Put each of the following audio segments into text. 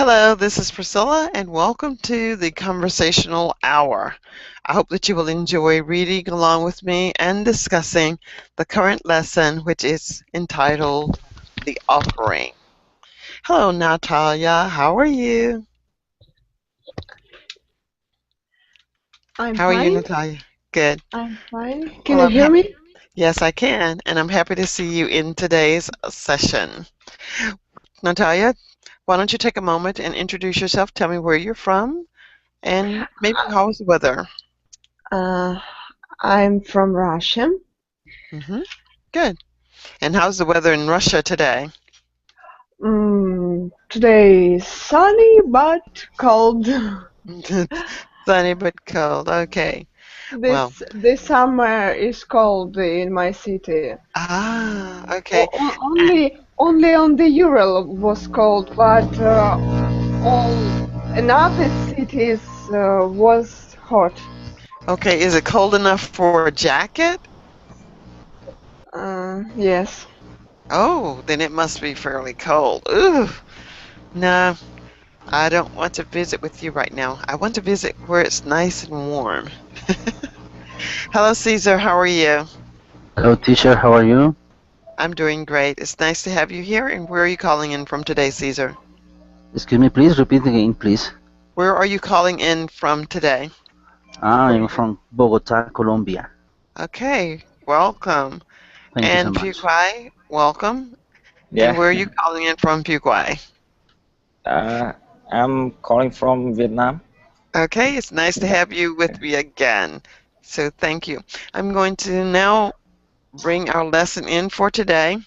Hello, this is Priscilla, and welcome to the Conversational Hour. I hope that you will enjoy reading along with me and discussing the current lesson, which is entitled The Offering. Hello, Natalia. How are you? I'm How are you, fine. Natalia? Good. I'm fine. Can Well, you hear me? yes, I can, and I'm happy to see you in today's session. Natalia, why don't you take a moment and introduce yourself? Tell me where you're from, and maybe how's the weather? Uh, I'm from Russia. Mm-hmm. Good. And how's the weather in Russia today? Today is sunny but cold. It's sunny but cold. Okay. Well, This summer is cold in my city. okay. Only on the Ural was cold, but all in other cities was hot. Okay, is it cold enough for a jacket? Yes. Oh, then it must be fairly cold. Ooh, no, I don't want to visit with you right now. I want to visit where it's nice and warm. Hello, Caesar. How are you? Hello, teacher. How are you? I'm doing great. It's nice to have you here. And where are you calling in from today, Caesar? Excuse me, please repeat again, please. Where are you calling in from today? I'm from Bogota, Colombia. Okay, welcome. Thank you so And much. Pukwai, welcome. And Yeah, where are you calling in from, Pukwai? uh, I'm calling from Vietnam. Okay, it's nice to Yeah, have you with me again. So thank you. I'm going to now bring our lesson in for today.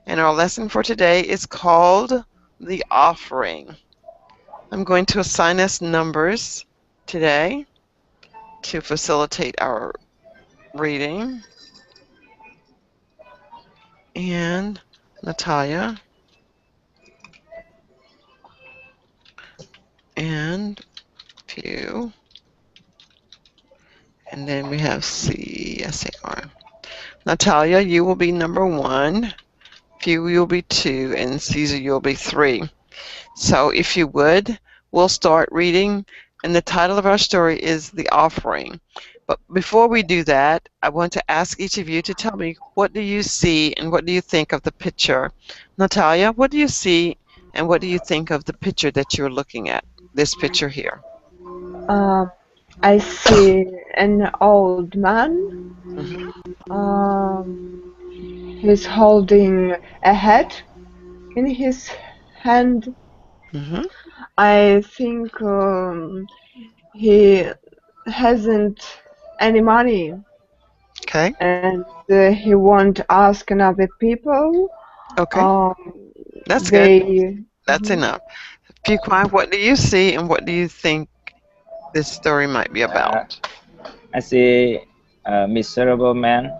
And our lesson for today is called The Offering. I'm going to assign us numbers today to facilitate our reading. And Natalia and Pew. And then we have CSAR. Natalia, you will be number 1. Pew, you'll be 2. And Caesar, you'll be 3. So if you would, we'll start reading. And the title of our story is The Offering. But before we do that, I want to ask each of you to tell me, what do you see and what do you think of the picture? Natalia, what do you see and what do you think of the picture that you're looking at? This picture here. Uh, I see an old man. Mm-hmm. Um, he's holding a hat in his hand. Mm-hmm. I think he hasn't any money, Okay. and he won't ask another people. Okay. Um, That's good. they. That's Mhm. enough. Fuquan, what do you see and what do you think this story might be uh, about? I see a miserable man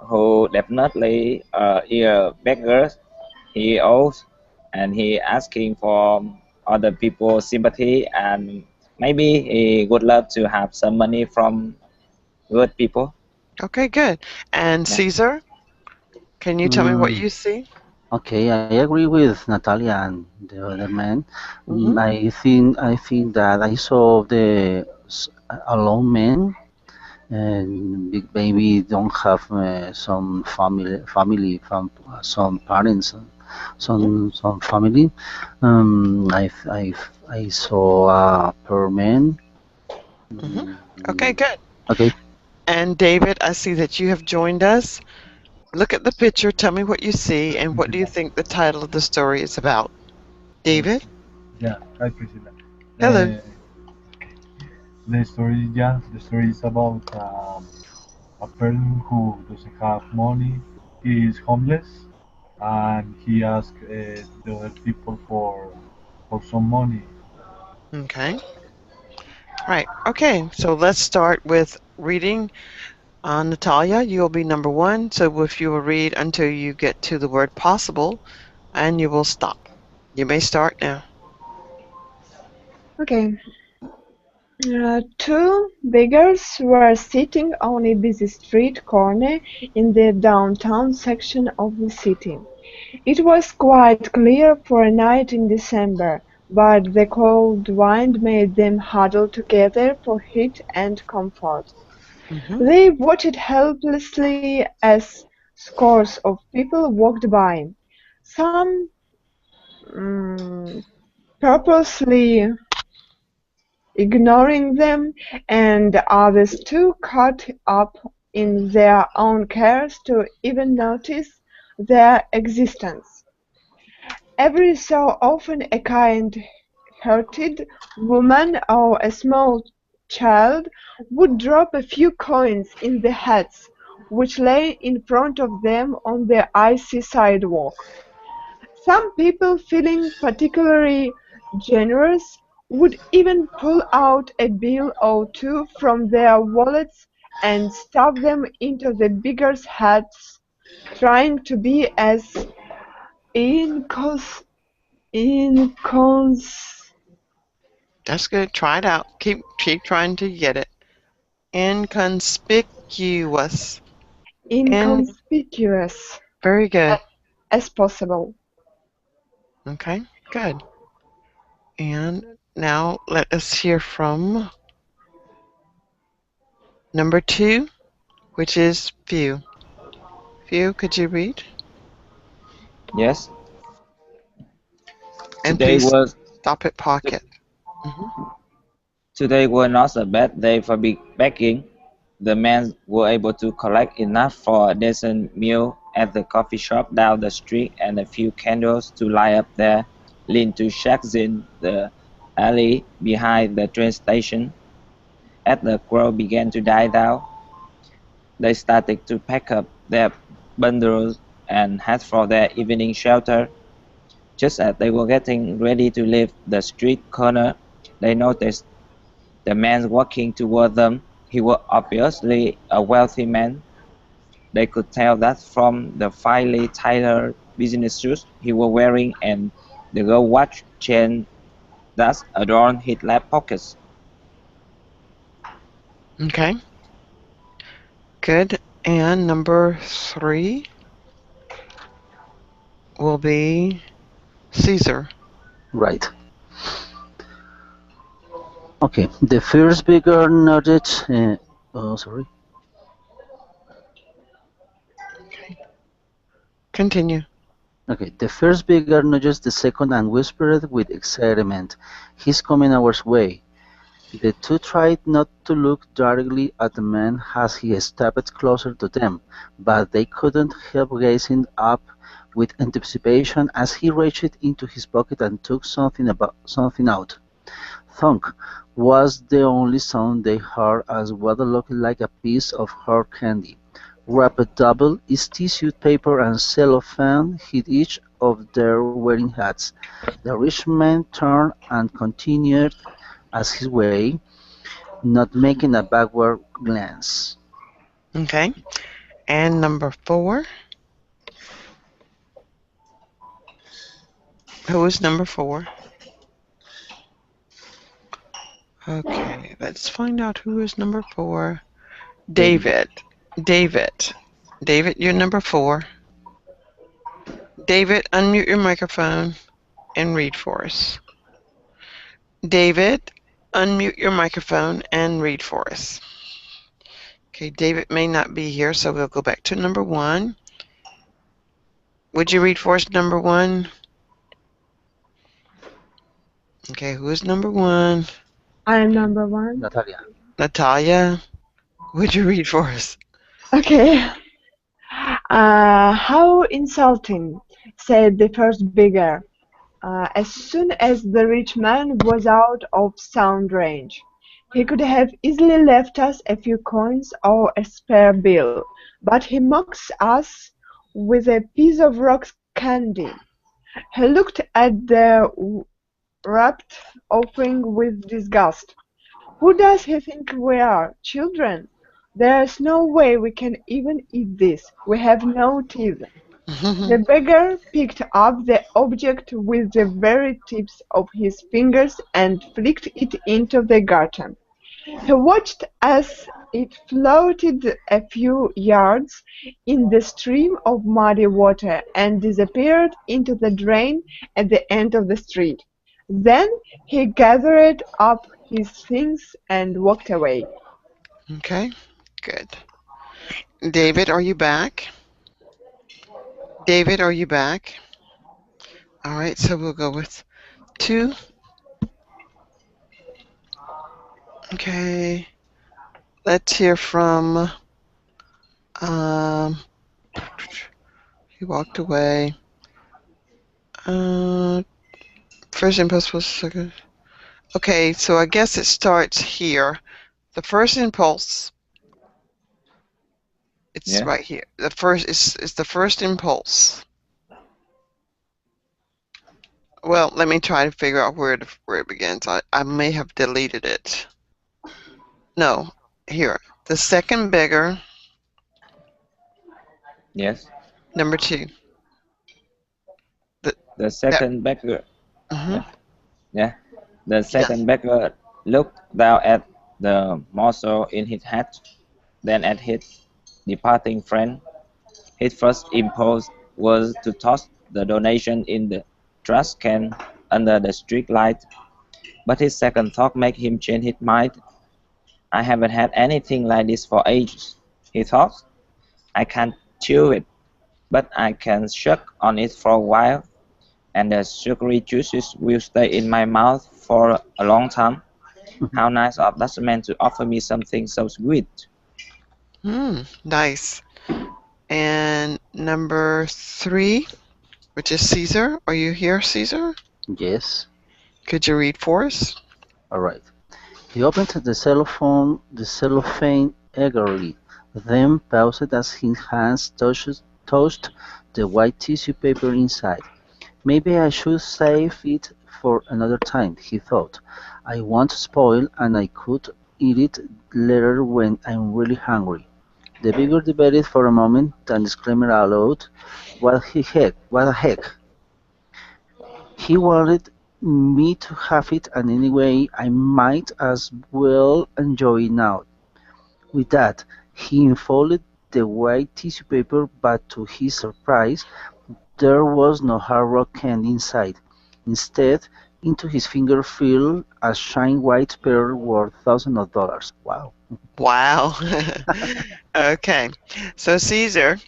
who definitely is a beggar. He owes, and he asking for other people's sympathy, and maybe he would love to have some money from good people. Okay, good. And Yeah. Caesar, can you tell me what Mm, you see? okay, I agree with Natalia and the other man. Mm-hmm. I think that I saw the alone man, and maybe don't have some parents, some family. I saw a poor man. Mm-hmm. Okay, Mm, good. okay. And David, I see that you have joined us. Look at the picture, tell me what you see, and what do you think the title of the story is about? David? Okay. Yeah, hi Priscilla. Hello. The story is about a person who doesn't have money. He is homeless, and he asks the other people for some money. Okay. Right. Okay, so let's start with reading. Natalia, you'll be number 1. So if you will read until you get to the word possible, and you will stop. You may start now. Okay. Two beggars were sitting on a busy street corner in the downtown section of the city. It was quite clear for a night in December, but the cold wind made them huddle together for heat and comfort. Hmm. They watched helplessly as scores of people walked by, some mm, purposely ignoring them, and others too caught up in their own cares to even notice their existence. Every so often a kind-hearted woman or a small child would drop a few coins in the hats which lay in front of them on the icy sidewalk. Some people, feeling particularly generous, would even pull out a bill or two from their wallets and stuff them into the beggars' hats, trying to be as incons incons That's good. Try it out. Keep trying to get it. Inconspicuous. In inconspicuous very good. as possible. Okay, good. And now let us hear from number 2, which is few. Few, could you read? Yes. And Today please was stop at pocket. Hmm. Today was not a bad day for big baking. The men were able to collect enough for a decent meal at the coffee shop down the street and a few candles to light up their lean-to shacks in the alley behind the train station. As the crowd began to die down, they started to pack up their bundles and head for their evening shelter. Just as they were getting ready to leave the street corner, they noticed the man walking toward them. He was obviously a wealthy man. They could tell that from the finely tailored business suit he was wearing and the gold watch chain that adorned his left pockets. Okay, good. And number 3 will be Caesar. Right. Okay. The first beggar nudged. Oh, sorry. Continue. Okay. The first beggar nudged the second and whispered with excitement, "He's coming our way." The two tried not to look directly at the man as he stepped closer to them, but they couldn't help gazing up with anticipation as he reached into his pocket and took something out. "Thunk" was the only sound they heard as what looked like a piece of hard candy, wrapped double, is tissue paper and cellophane hid each of their wearing hats. The rich man turned and continued as his way, not making a backward glance. Okay. And number 4. Who is number 4? Okay, let's find out who is number 4. David. David. David, you're number 4. David, unmute your microphone and read for us. David, unmute your microphone and read for us. Okay, David may not be here, so we'll go back to number 1. Would you read for us number 1? Okay, who is number 1? I am number 1. Natalia. Natalia, would you read for us? Okay. How insulting, said the first beggar, as soon as the rich man was out of sound range. He could have easily left us a few coins or a spare bill, but he mocks us with a piece of rock candy. He looked at the wrapped offering with disgust. Who does he think we are? Children? There's no way we can even eat this. We have no teeth. The beggar picked up the object with the very tips of his fingers and flicked it into the garden. He watched as it floated a few yards in the stream of muddy water and disappeared into the drain at the end of the street. Then he gathered up his things and walked away. Okay, good. David, are you back? David, are you back? All right, so we'll go with 2. Okay, let's hear from, um, he walked away. Uh, First impulse was second. Okay, so I guess it starts here. The first impulse, it's Yeah. right here. The first is the first impulse. Well, let me try to figure out where it begins. I may have deleted it. No, here. The second beggar, Yes. number 2. The, The that. second beggar. Mhm. Yeah. Yeah. The Yes. second beggar looked down at the morsel in his hat, then at his departing friend. His first impulse was to toss the donation in the trash can under the street light, but his second thought made him change his mind. I haven't had anything like this for ages, he thought. I can't chew it, but I can suck on it for a while, and the sugary juices will stay in my mouth for a long time. How nice of that man to offer me something so sweet. Nice. And number 3, which is Caesar. Are you here, Caesar? Yes. Could you read for us? All right. He opened the cellophane eagerly, then paused as his hands touched the white tissue paper inside. Maybe I should save it for another time, he thought. I won't spoil, and I could eat it later when I'm really hungry. The beggar debated for a moment, then exclaimed aloud, What the heck! He wanted me to have it, and anyway I might as well enjoy it now. With that, he unfolded the white tissue paper, but to his surprise, there was no hard rock candy inside. Instead, into his finger fell a shiny white pearl worth thousands of dollars. Wow. Wow. Okay. So Caesar,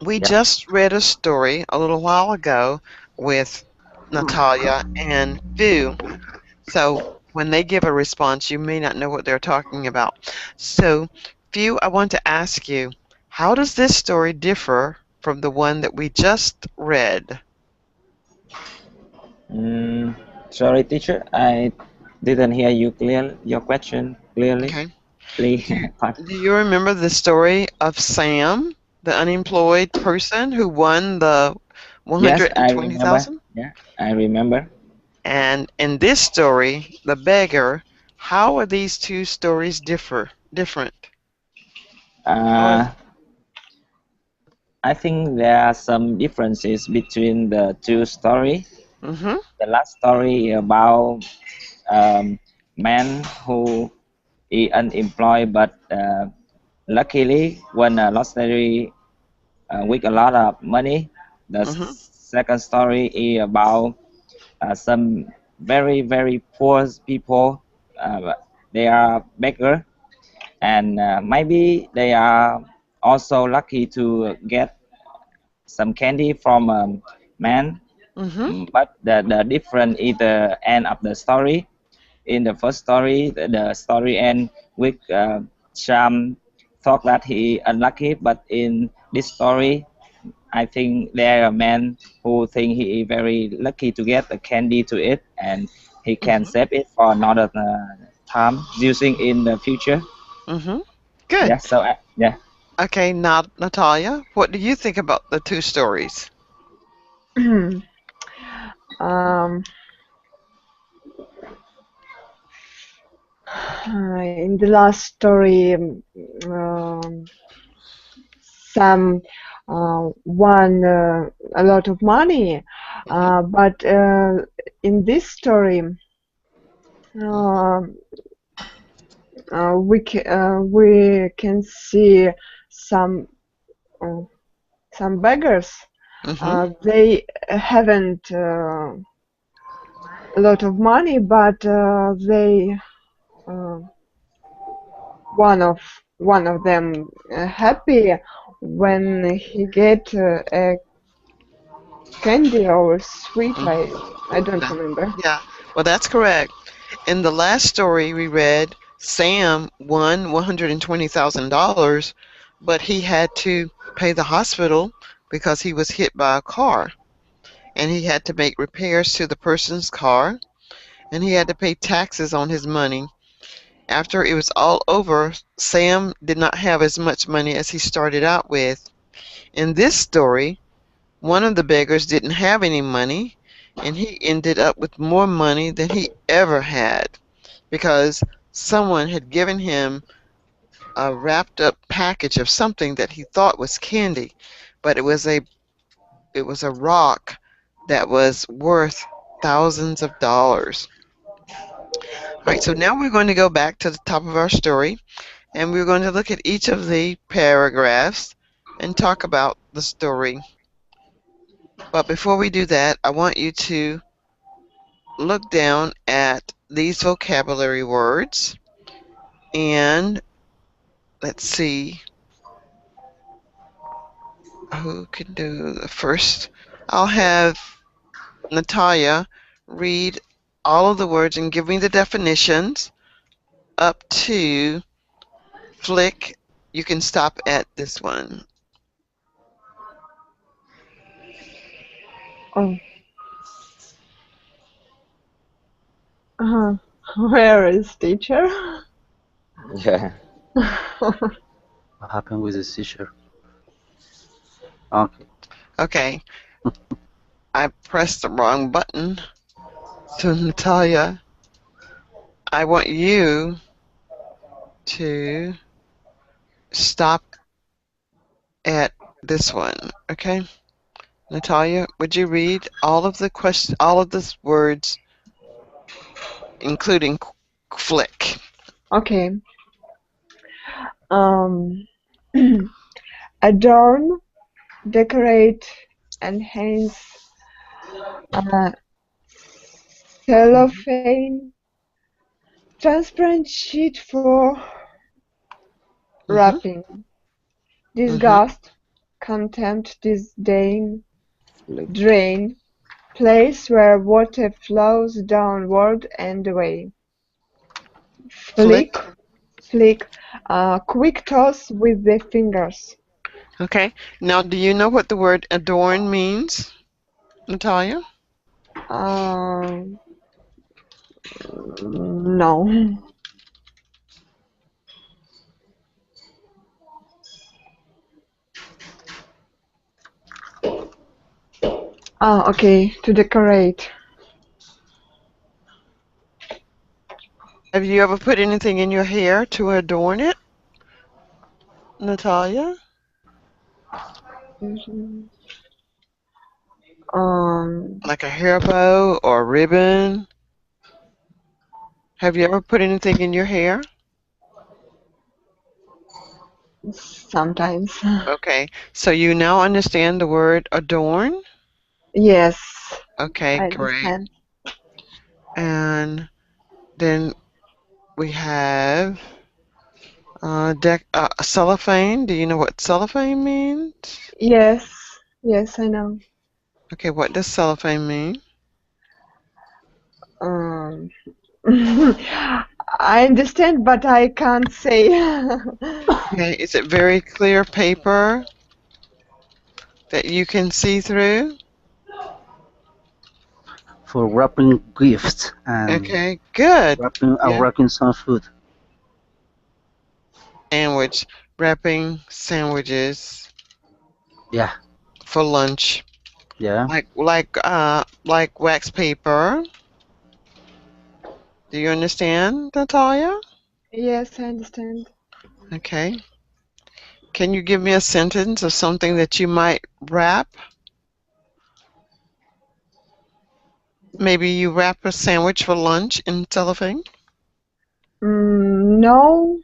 we Yeah. just read a story a little while ago with Natalia and Fu. So when they give a response, you may not know what they're talking about. So, Fu, I want to ask you, how does this story differ from the one that we just read? Mm, Sorry, teacher, I didn't hear your question clearly. Okay. Please. Do you remember the story of Sam, the unemployed person who won the Yes, I remember. 120,000? Yeah, I remember. And in this story, the beggar, how are these two stories different? How are, Uh, I think there are some differences between the two stories. mm-hmm, The last story about man who is unemployed but luckily won a lottery with a lot of money. The mm-hmm, second story is about some very poor people. They are beggar, and maybe they are also lucky to get some candy from a man. mm-hmm, But the difference is the end of the story. In the first story, the story end with Sam thought that he unlucky, but in this story, I think there are men who think he is very lucky to get the candy to eat, and he can mm-hmm, save it for another time using in the future. mm-hmm. Good. Yeah. So yeah. Okay, now Natalia, what do you think about the two stories? um, in the last story, Sam won a lot of money, but in this story, uh, we can see some uh, beggars. Mm-hmm, They haven't a lot of money, but they uh, one of them happy when he get a candy or sweet. I don't remember. Yeah, well, that's correct. In the last story we read, Sam won $120,000, but he had to pay the hospital because he was hit by a car. And he had to make repairs to the person's car, and he had to pay taxes on his money. After it was all over, Sam did not have as much money as he started out with. In this story, one of the beggars didn't have any money, and he ended up with more money than he ever had because someone had given him a wrapped up package of something that he thought was candy, but it was a rock that was worth thousands of dollars. All right, so now we're going to go back to the top of our story, and we're going to look at each of the paragraphs and talk about the story. But before we do that, I want you to look down at these vocabulary words, and let's see who can do the first. I'll have Natalia read all of the words and give me the definitions up to flick. You can stop at this one. Oh. Where is teacher? Yeah. What happened with the seizure? Okay. Okay. I pressed the wrong button. So Natalia, I want you to stop at this one, okay? Natalia, would you read all of the words, including flick? Okay. Adorn, decorate, enhance, cellophane, transparent sheet for wrapping, disgust, contempt, disdain, Flick. drain, place where water flows downward and away. Flick, quick toss with the fingers. Okay. Now, do you know what the word adorn means, Natalia? No. Okay, to decorate. Have you ever put anything in your hair to adorn it, Natalia? Like a hair bow or a ribbon? Have you ever put anything in your hair? Sometimes. Okay, so you now understand the word adorn? Yes, Okay, I great. understand. And then we have cellophane. Do you know what cellophane means? Yes, I know. Okay, what does cellophane mean? I understand, but I can't say. Okay, is it very clear paper that you can see through? For wrapping gifts and Okay, good. wrapping some food. Sandwich, wrapping sandwiches Yeah. for lunch. Yeah. Like wax paper. Do you understand, Natalia? Yes, I understand. Okay. Can you give me a sentence of something that you might wrap? Maybe you wrap a sandwich for lunch in cellophane? No.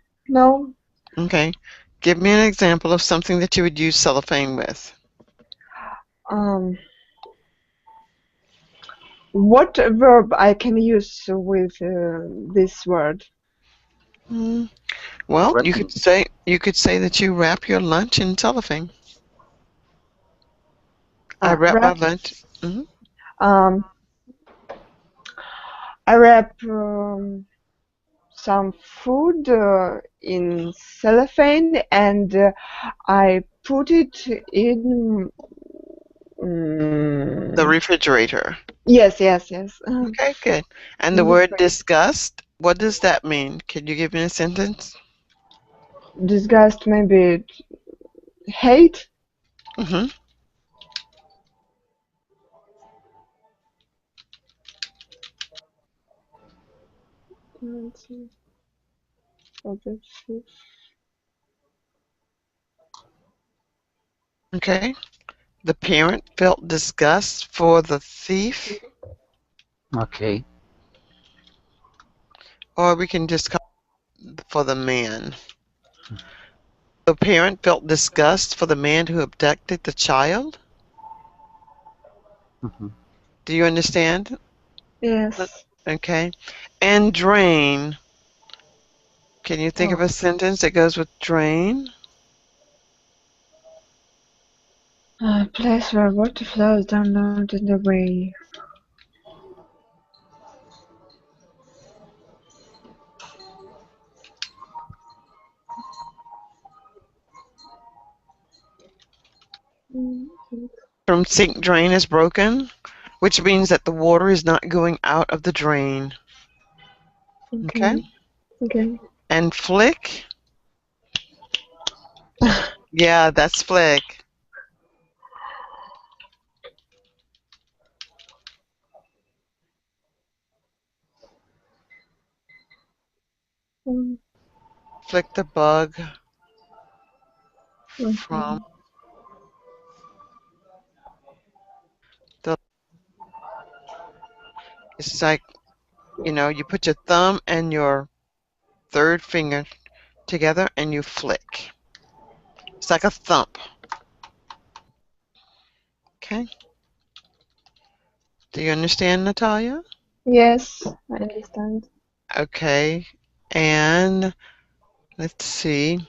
Okay. Give me an example of something that you would use cellophane with. What verb I can use with this word? Mm, well, you Wrapping. could say that you wrap your lunch in cellophane. I wrap my Wrap. lunch. Hmm. Um, I wrap some food in cellophane and I put it in. The refrigerator. Yes, yes, yes. Okay, good. And the In the word fridge. disgust, what does that mean? Can you give me a sentence? Disgust, maybe hate. Hmm. Let's see. Other fish. Okay. The parent felt disgust for the thief, Okay. or we can just call it for the man. The parent felt disgust for the man who abducted the child. Hmm. Do you understand? Yes. Okay. And drain. Can you think of Oh. a sentence that goes with drain? A place where water flows down in the way. From sink drain is broken, which means that the water is not going out of the drain. Okay. Okay. Okay. And flick. Yeah, that's flick. Mm, Flick the bug okay. from the. It's like, you put your thumb and your third finger together and you flick. It's like a thump. Okay. Do you understand, Natalia? Yes, I understand. Okay. And let's see.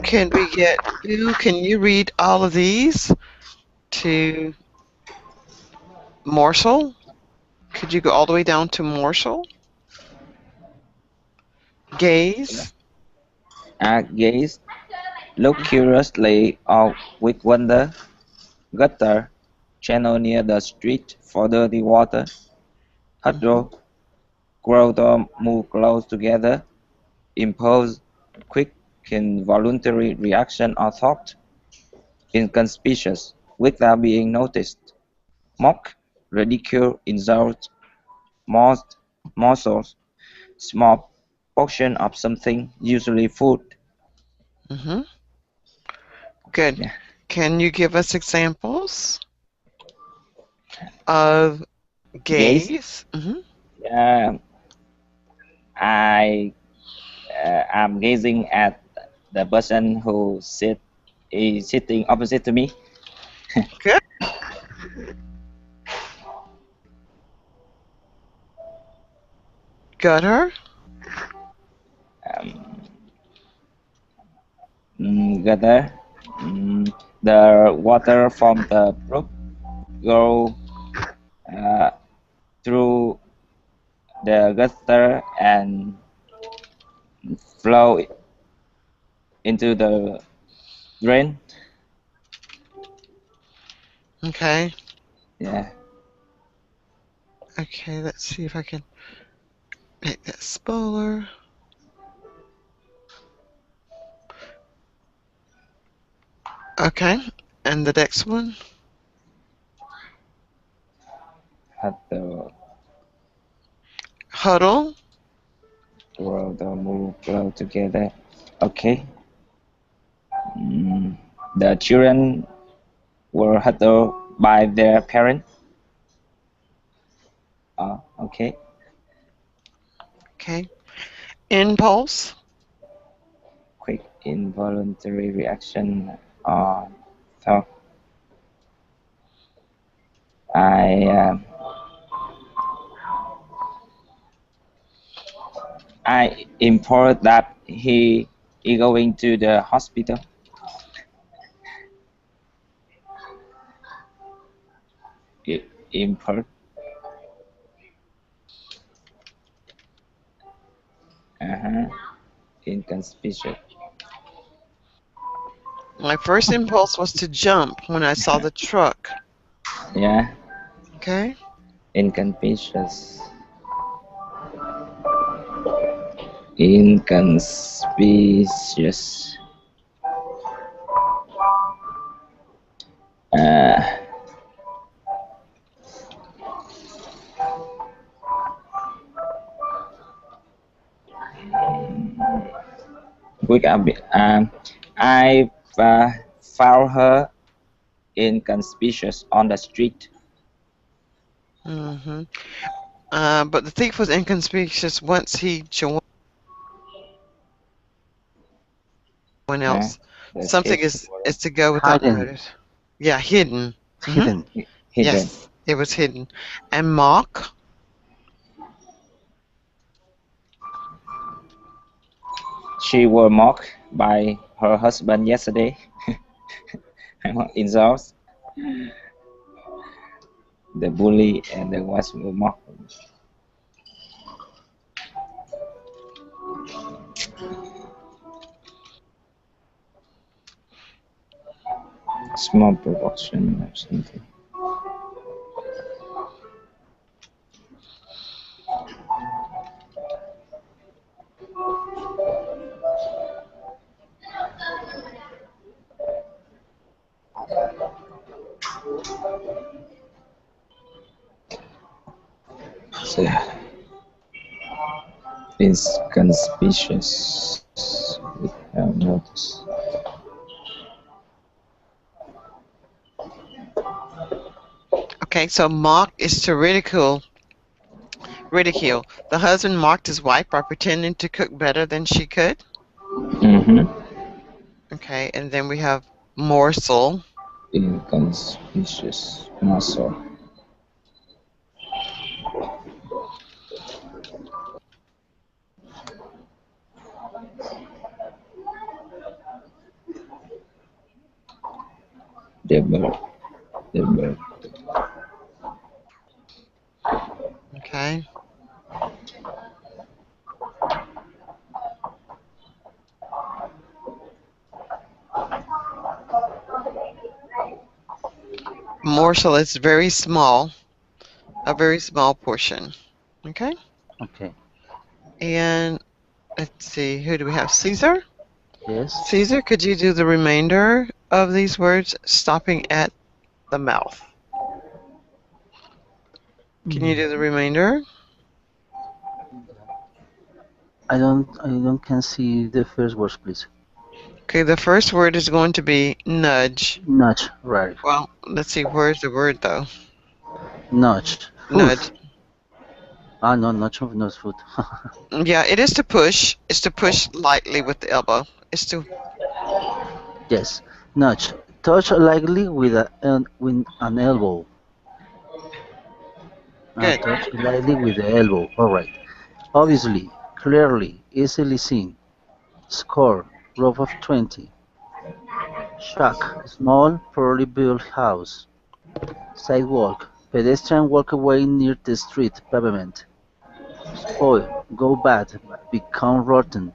Can we get you? Can you read all of these to morsel? Could you go all the way down to morsel? Gaze. Gaze, look curiously or with wonder. Gutter, channel near the street for dirty water. Mhm. Huddle, crowd or move close together. Impose, quick, involuntary reaction or thought. Inconspicuous, without being noticed. Mock, ridicule, insult, most, morsels, small portion of something, usually food. Mhm. Good. Yeah. Can you give us examples of Gaze, gaze? Mhm. uh, I am gazing at the person who is sitting opposite to me. Good. Got her. Um, Gather the water from the brook go uh, through the gutter and flow into the drain. Okay. Yeah. Okay. Let's see if I can make that smaller. Okay. And the next one. At the Huddle. world move flow together. Okay. Mm, the children were huddled by their parents. Okay. Okay. Impulse. Quick involuntary reaction on thought. I import that he is going to the hospital. Import. Inconspicuous. My first impulse was to jump when I saw the truck. Yeah. Okay. Inconspicuous. Inconspicuous. Quick update. I found her inconspicuous on the street. Mm-hmm. But the thief was inconspicuous once he joined someone else. Something is to go without Hidden. notice. Yeah, hidden. Mhm. Hidden. Hidden. Yes, it was hidden. And mock. She was mocked by her husband yesterday. Insults. The bully and the wife were mocked. Small production or something. So, inconspicuous. We have noticed. Okay, so mock is to ridicule. Ridicule. The husband mocked his wife by pretending to cook better than she could. Mm-hmm. Okay, and then we have morsel. Inconspicuous muscle. Double. Okay. Morsel is very small, a very small portion. Okay. Okay. And let's see, who do we have? Caesar? Yes. Caesar, could you do the remainder of these words stopping at the mouth? Can you do the remainder? I don't can see the first words, please. Okay, the first word is going to be nudge. Nudge, right. Well, let's see, where's the word though? Nudge. Nudge. Ah, no, nudge of nose foot. Yeah, it is to push. It's to push lightly with the elbow. It's to. Yes. Nudge. Touch lightly with an elbow. Good. Touch lightly with the elbow. All right. Obviously, clearly, easily seen. Score. Row of 20. Shack. Small, poorly built house. Sidewalk. Pedestrian walkway near the street pavement. Spoil. Go bad. Become rotten.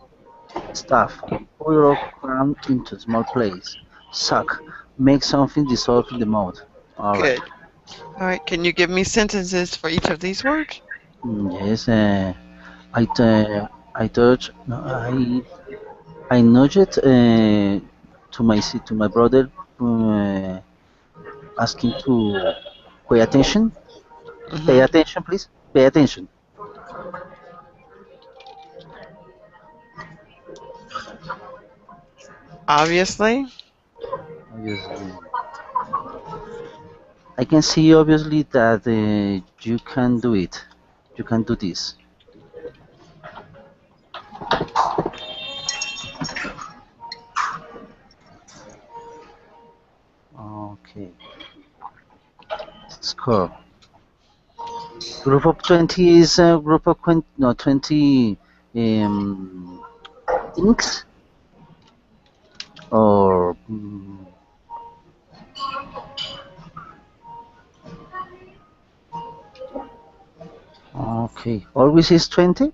Stuff. Pour or cram into small place. Suck. Make something dissolve in the mouth. All right. Good. All right. Can you give me sentences for each of these words? Yes. I touch. No, I nudged to my brother, asking to pay attention. Pay attention, please. Pay attention. Obviously. Obviously, I can see obviously that you can do it. You can do this. Okay. Score. Group of 20 is a group of 20 things or okay. Always is 20?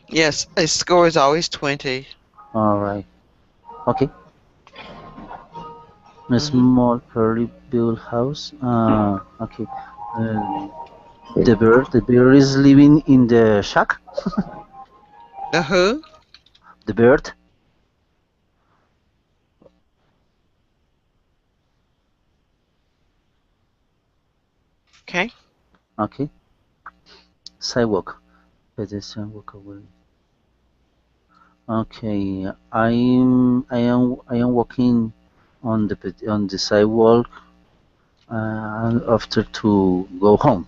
Yes, a score is always 20. Alright. Okay. A Mhm. small poorly built house. Okay. The bear is living in the shack. The who? The bird. Okay. Okay. Sidewalk. Pedestrian walk away. Okay. I am walking on the sidewalk after to go home.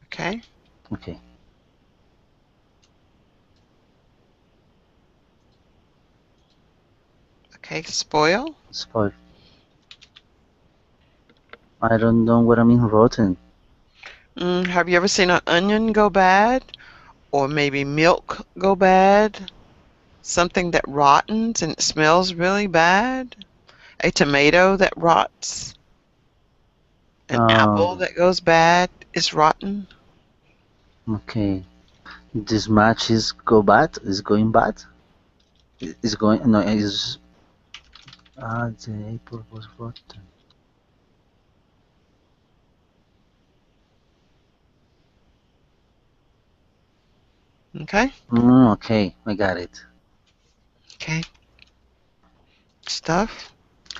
Okay. Okay. Okay. Spoil. Spoil. I don't know what I mean rotten. Have you ever seen an onion go bad? Or maybe milk go bad? Something that rottens and it smells really bad? A tomato that rots? An apple Um, that goes bad is rotten? okay. This match is go bad. Is going bad. Is going no. Is the apple was rotten. Okay. Okay, I got it. Okay. Stuff.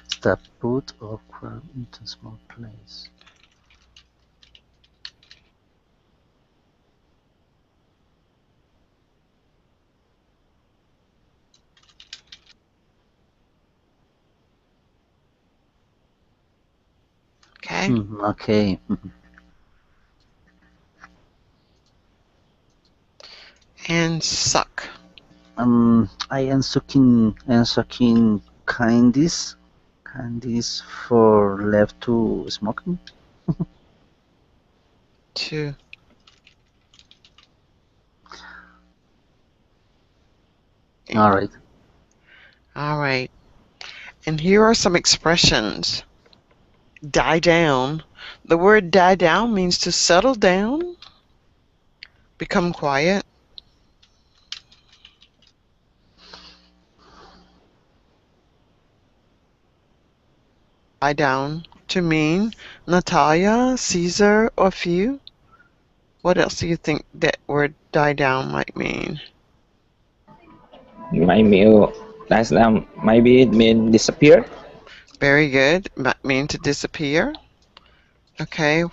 Step put awkward into small place. Okay. Okay. And suck. I am sucking candies for left to smoking. To. All right. All right. And here are some expressions. Die down. The word die down means to settle down, become quiet. Die down to mean Natalia, Caesar, or few. What else do you think that word die down might mean? Maybe that's maybe it mean disappear. Very good. Might mean to disappear. Okay.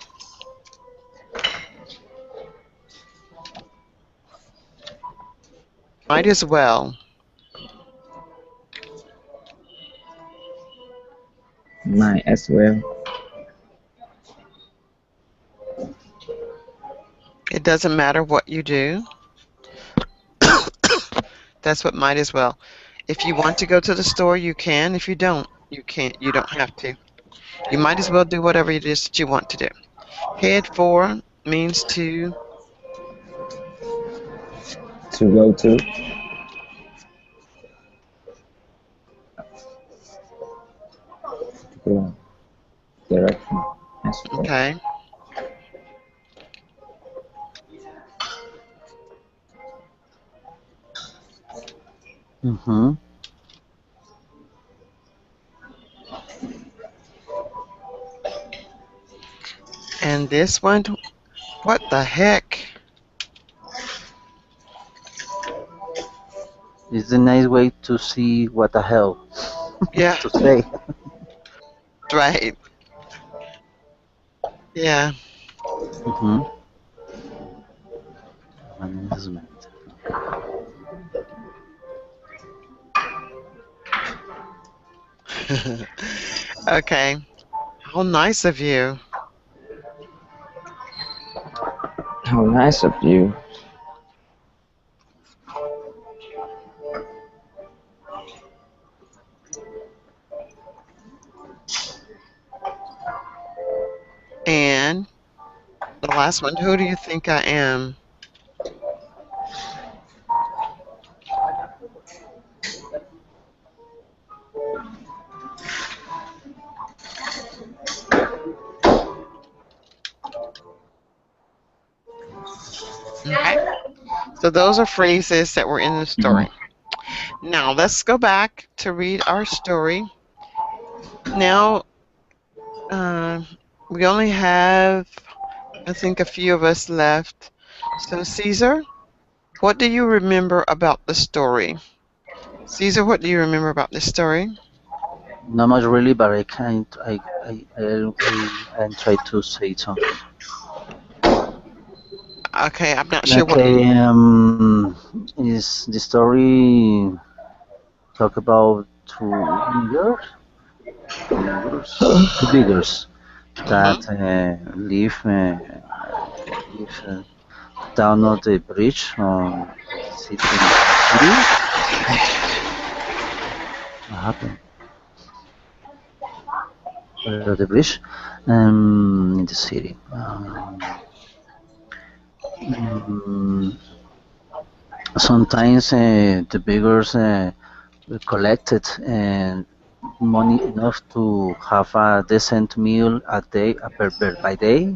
Might as well. Might as well. It doesn't matter what you do. That's what might as well. If you want to go to the store, you can. If you don't, you can't. You don't have to. You might as well do whatever it is that you want to do. Head for means to. To go to. Go direction. As well. Okay. Mm-hmm. And this one, what the heck? It's a nice way to see what the hell Yeah, to say. right. Yeah. Mm-hmm. Amusement. Okay. How nice of you. How nice of you. last one. Who do you think I am? Okay. So those are phrases that were in the story. Now let's go back to read our story. Now, we only have, I think, a few of us left. So Caesar, what do you remember about the story? Caesar, what do you remember about this story? Not much really, but I can't. I try to say something. Okay, I'm not sure what. Okay, is the story talk about two beggars that live down on the bridge on the city. What happened? Under the bridge, in the city. Sometimes the beggars collected money enough to have a decent meal a day, by day.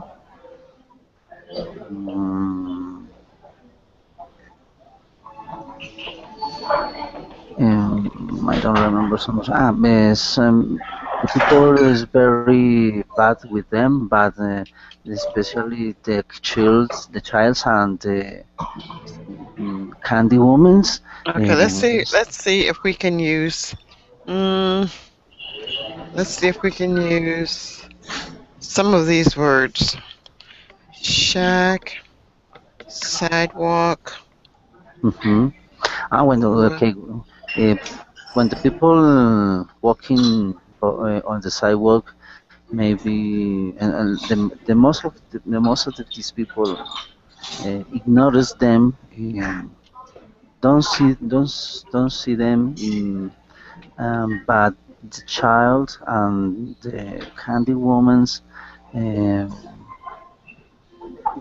I don't remember so much. Yes, the people is very bad with them, but especially the childs and the candy women's. Okay, let's see. Let's see if we can use. Let's see if we can use some of these words. Shack, sidewalk. When when the people walking on the sidewalk, maybe the most of these people ignores them. Don't see them. But the child and the candy woman's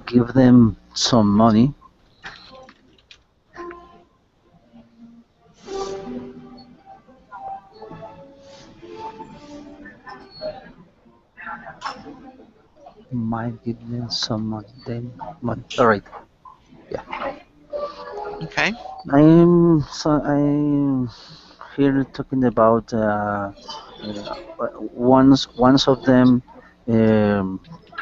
give them some money. Might give them some money. Then money. All right. Yeah. Okay. I'm here talking about once of them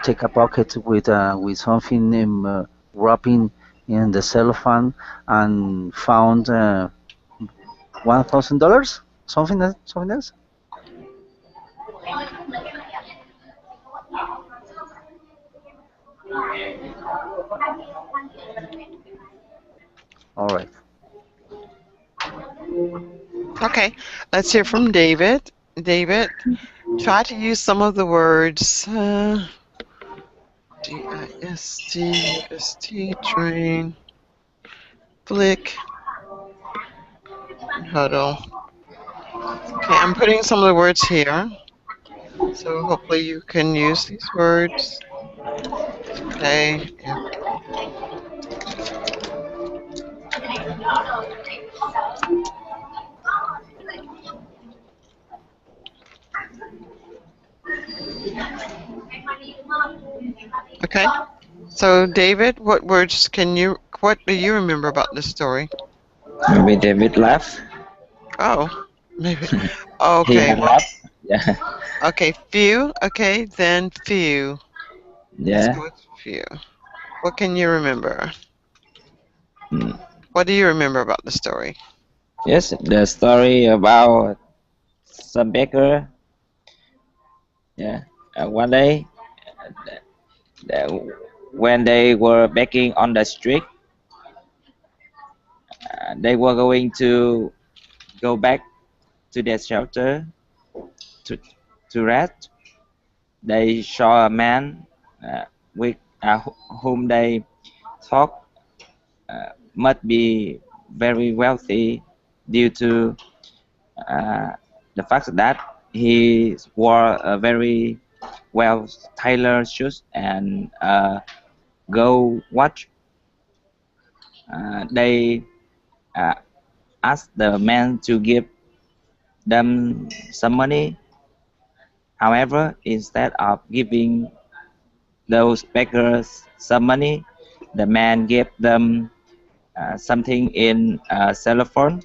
take a bucket with something wrapping in the cellophane and found $1,000, something else. All right. Okay, let's hear from David. David, try to use some of the words D-I-S-T, train, flick, huddle. Okay, I'm putting some of the words here. So hopefully you can use these words. Okay. Okay. So David, what do you remember about this story? Maybe David left. Oh, maybe. Okay. He had left. Yeah. Okay, few. Okay, then few. Yeah. Let's go with few. What can you remember? Hmm. What do you remember about the story? Yes, the story about some baker. Yeah. One day, when they were baking on the street, they were going to go back to their shelter to rest. They saw a man with whom they thought must be very wealthy due to the fact that he wore a very well tailored shoes and go watch. They uh, ask the man to give them some money. However, instead of giving those beggars some money, the man gave them something in a cell phone.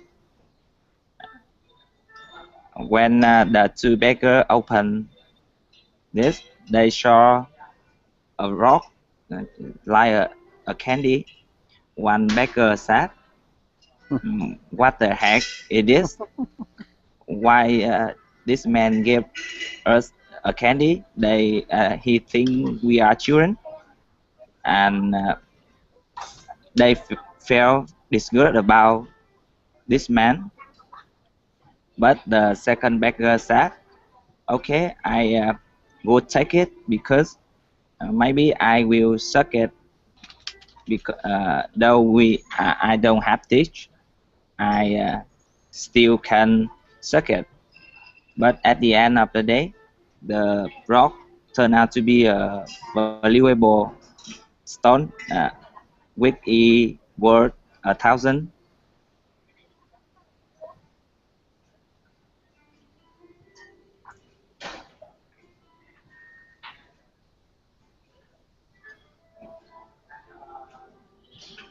When the two beggars opened this, they saw a rock uh, like a candy. One beggar said, "What the heck is this? Why this man gave us a candy? He think we are children." And they felt disgusted about this man. But the second beggar said, "Okay, I go take it because maybe I will suck it because though I don't have teeth, I still can suck it." But at the end of the day, the rock turned out to be a valuable stone, which is worth 1,000.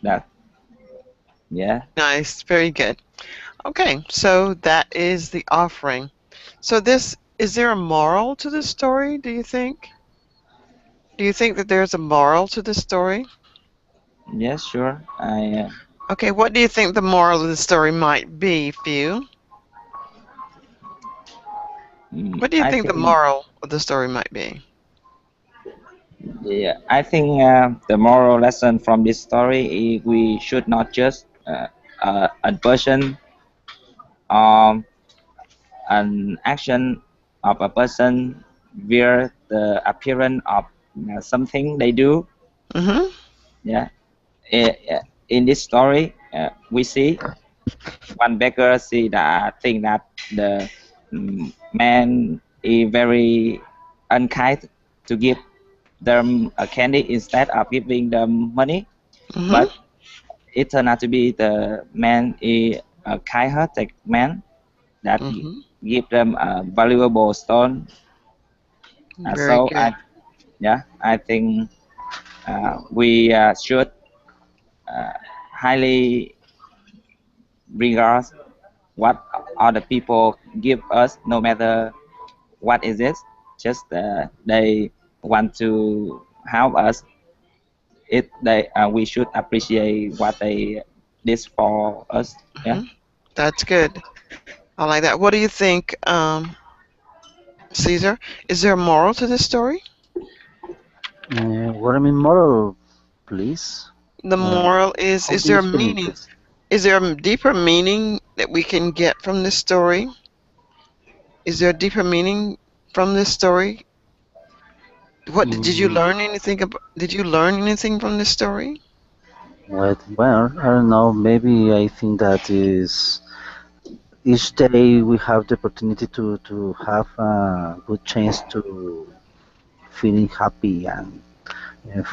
That yeah. Nice, very good. Okay, so that is the offering. So is there a moral to this story, do you think? Do you think that there's a moral to this story? Yes, sure. I Okay, what do you think the moral of the story might be, Few? What do you I think the think moral of the story might be? yeah, I think the moral lesson from this story is we should not just a person or an action of a person via the appearance of something they do. Mm-hmm. Yeah. In this story, we see one beggar see that think that the man is very unkind to give them a candy instead of giving them money. Mm-hmm. But it turned out to be the man is a kind-hearted man that Mm-hmm. give them a valuable stone. Very So good. I think we should uh, highly regard what other people give us, no matter what is it. Just they want to help us. We should appreciate what they did for us. Yeah. Mm-hmm. That's good. I like that. What do you think, Caesar? Is there a moral to this story? What I mean, moral, please. The Uh, moral how is do you there a explain meaning? this? Is there a deeper meaning that we can get from this story? Is there a deeper meaning from this story? What did you Mm, learn anything about? Did you learn anything from this story? well, I don't know. Maybe I think that is each day we have the opportunity to have a good chance to feeling happy and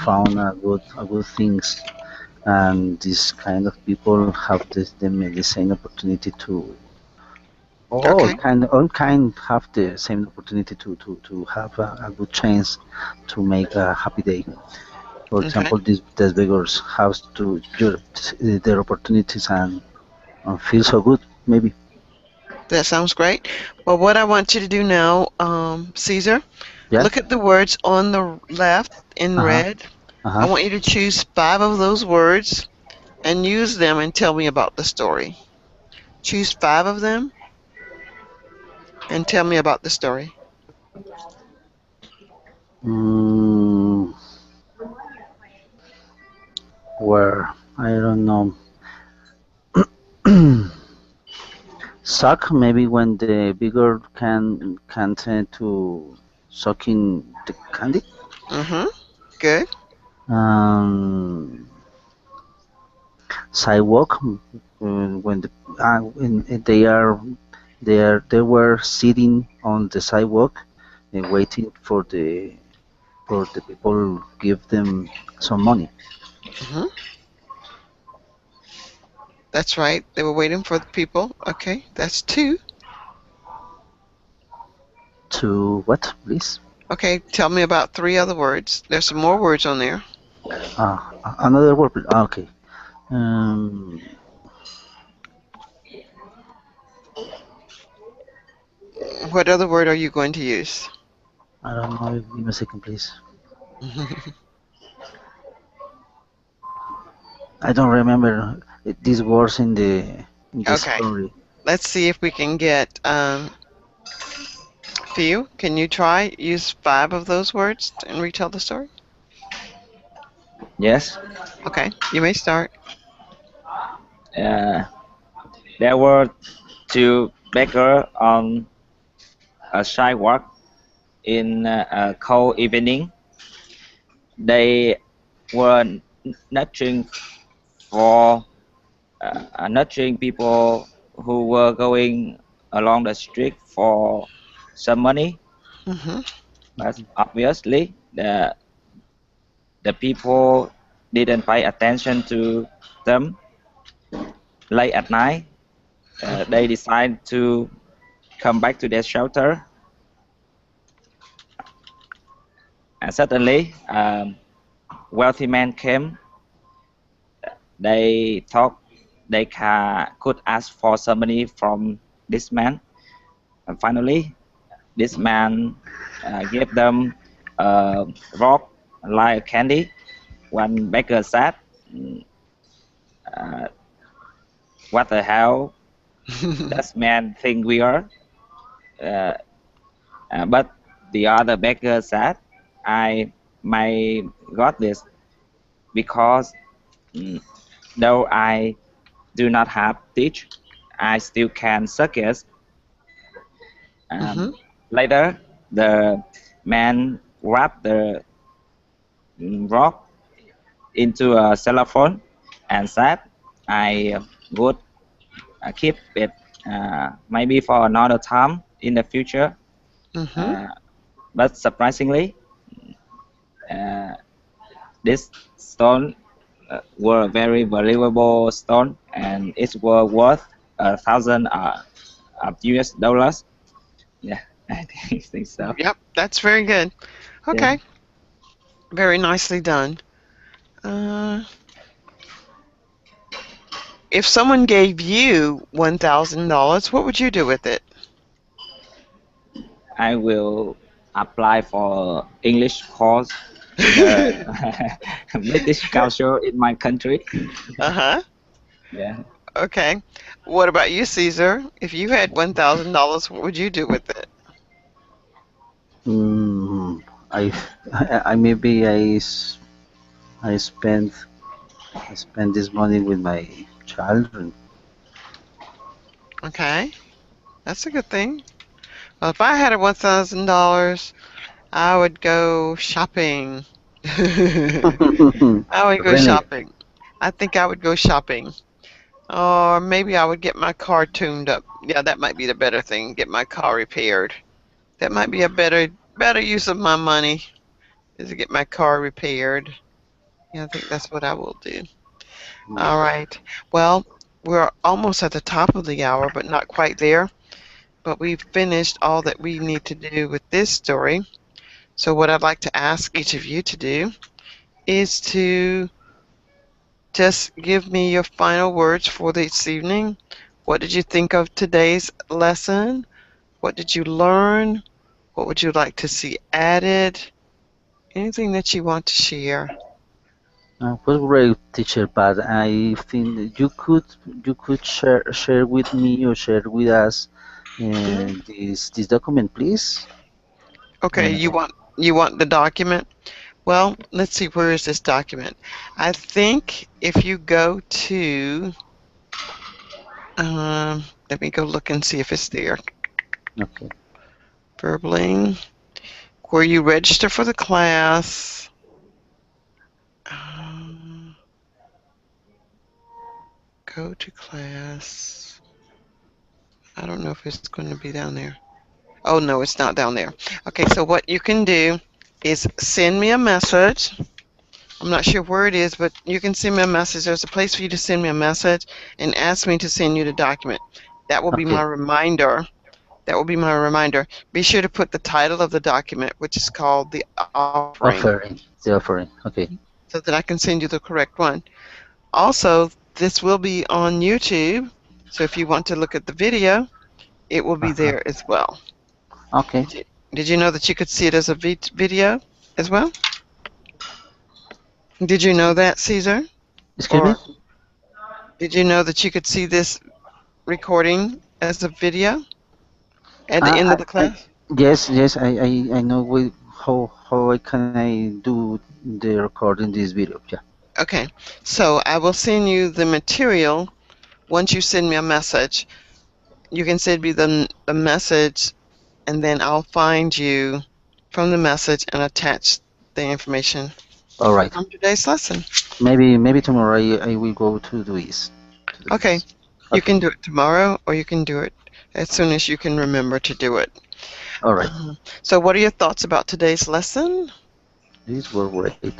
found a good things. And this kind of people have the same opportunity to Okay. all kind have the same opportunity to have a good chance to make a happy day. For Okay. example, these beggars have to their opportunities and feel so good. Maybe That sounds great. Well, what I want you to do now, Caesar, yeah. look at the words on the left in Uh huh. red. Uh I huh. want you to choose 5 of those words and use them and tell me about the story. Choose 5 of them and tell me about the story. Mm, where I don't know. Suck maybe when the bigger can tend to sucking the candy. Mm-hmm. Good. Um, Sidewalk when they were sitting on the sidewalk waiting for the for the people give them some money. Hmm. That's right. They were waiting for the people. Okay, that's two. To what, please? Okay, tell me about three other words. There's some more words on there. Another word. Okay. Um, What other word are you going to use? I don't know. Give me a second, please. I don't remember these words in the Okay, story. let's see if we can get Theo. Can you try use five of those words and retell the story? Yes. Okay, you may start. Uh, there were two beggars on a sidewalk in a cold evening. They were nudging for nudging people who were going along the street for some money. Hmm. But obviously, the people didn't pay attention to them. Late at night, Hmm. they decided to come back to their shelter. And suddenly, wealthy men came. They thought they could ask for some money from this man. And finally, this man gave them a rock like candy. One beggar said, uh, "What the hell does man think we are?" Uh, but the other beggar said, "I may got this because mm, though I do not have teeth, I still can circus." Hmm. Later, the man wrapped the rock into a cellophane and said, "I would keep it maybe for another time in the future." Hmm. Uh, but surprisingly, uh, this stone were very valuable stone, and it was worth 1,000 of US dollars. Yeah, I think so. Yep, that's very good. Yeah, Okay, very nicely done. Uh, if someone gave you $1,000, what would you do with it? I will apply for English course to the British culture in my country. Uh-huh. Yeah, Okay. What about you, Caesar? If you had $1,000, what would you do with it? Mm, I, I maybe I spend this money with my children. Okay, that's a good thing. Well, if I had a $1,000, I would go shopping. I would go Really? shopping. I think I would go shopping. Or maybe I would get my car tuned up. Yeah, that might be the better thing. Get my car repaired. That might be a better use of my money is to get my car repaired. Yeah, I think that's what I will do. All right. Well, we're almost at the top of the hour, but not quite there. But we've finished all that we need to do with this story. So what I'd like to ask each of you to do is to just give me your final words for this evening. What did you think of today's lesson? What did you learn? What would you like to see added? Anything that you want to share? Was great, teacher, but I think that you could share with me or share with us Mhm. this document, please. Okay, Uh, you want the document? Well, let's see, where is this document? I think if you go to, let me go look and see if it's there. okay. Verbling, where you register for the class. Go to class. I don't know if it's going to be down there. Oh, no, it's not down there. Okay, so what you can do is send me a message. I'm not sure where it is, but you can send me a message. There's a place for you to send me a message and ask me to send you the document. That will be my Okay. reminder. That will be my reminder. Be sure to put the title of the document, which is called the offering, Offering. The offering. Okay. so that I can send you the correct one. Also, this will be on YouTube, so if you want to look at the video, it will be Uh-huh. there as well. Okay. Did you know that you could see it as a video as well? Did you know that, Caesar? Excuse me? Or did you know that you could see this recording as a video at the end of the class? Yes, I know how I can I do the recording this video. Yeah. Okay, so I will send you the material once you send me a message. You can send me the message, and then I'll find you from the message and attach the information All right. from today's lesson. Maybe tomorrow I will go to do this. Okay, you Okay. can do it tomorrow, or you can do it as soon as you can remember to do it. All right. So what are your thoughts about today's lesson? This was great.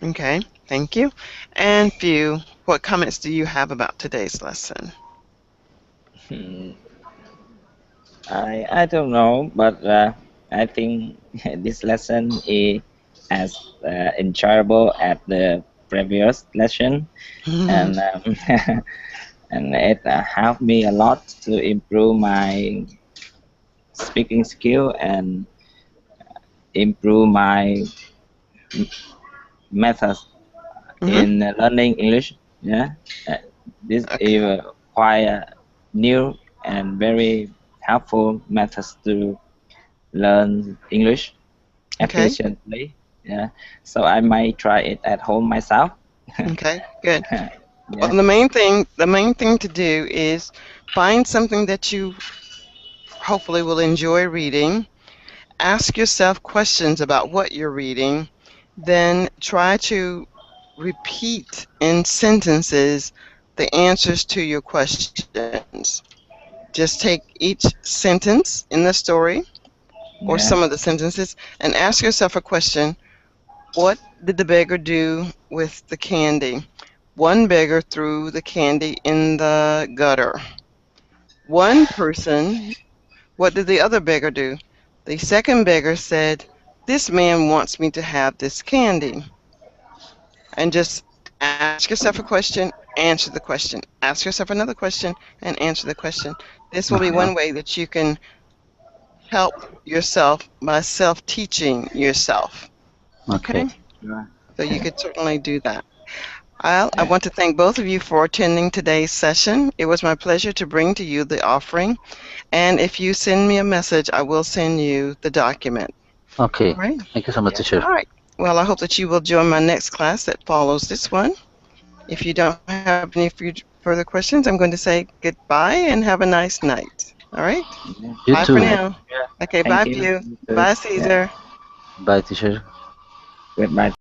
Okay, thank you. And Few, what comments do you have about today's lesson? Hmm, I don't know, but I think this lesson is as enjoyable as the previous lesson, and and it helped me a lot to improve my speaking skill and improve my methods in learning English. Yeah, this Okay. is quite new and very helpful methods to learn English Okay. efficiently. Yeah, so I might try it at home myself. Okay, good. Well, Yeah, the main thing to do is find something that you hopefully will enjoy reading. Ask yourself questions about what you're reading, then try to repeat in sentences the answers to your questions. Just take each sentence in the story or yeah, some of the sentences and ask yourself a question. What did the beggar do with the candy? One beggar threw the candy in the gutter. One person, what did the other beggar do? The second beggar said, "This man wants me to have this candy." And just ask yourself a question, answer the question. Ask yourself another question and answer the question. This will be Uh-huh. one way that you can help yourself by self-teaching yourself. Okay? Okay. sure. So you could certainly do that. I Yeah, want to thank both of you for attending today's session. It was my pleasure to bring to you the offering. And if you send me a message, I will send you the document. Okay. All right? Thank you so much, yeah. teacher. All right. Well, I hope that you will join my next class that follows this one. If you don't have any further questions, I'm going to say goodbye and have a nice night. All right? Yeah. You Bye too. for now. Okay, bye, Thank you. View. You too. Bye, Yeah. Caesar. Bye, teacher. Goodbye.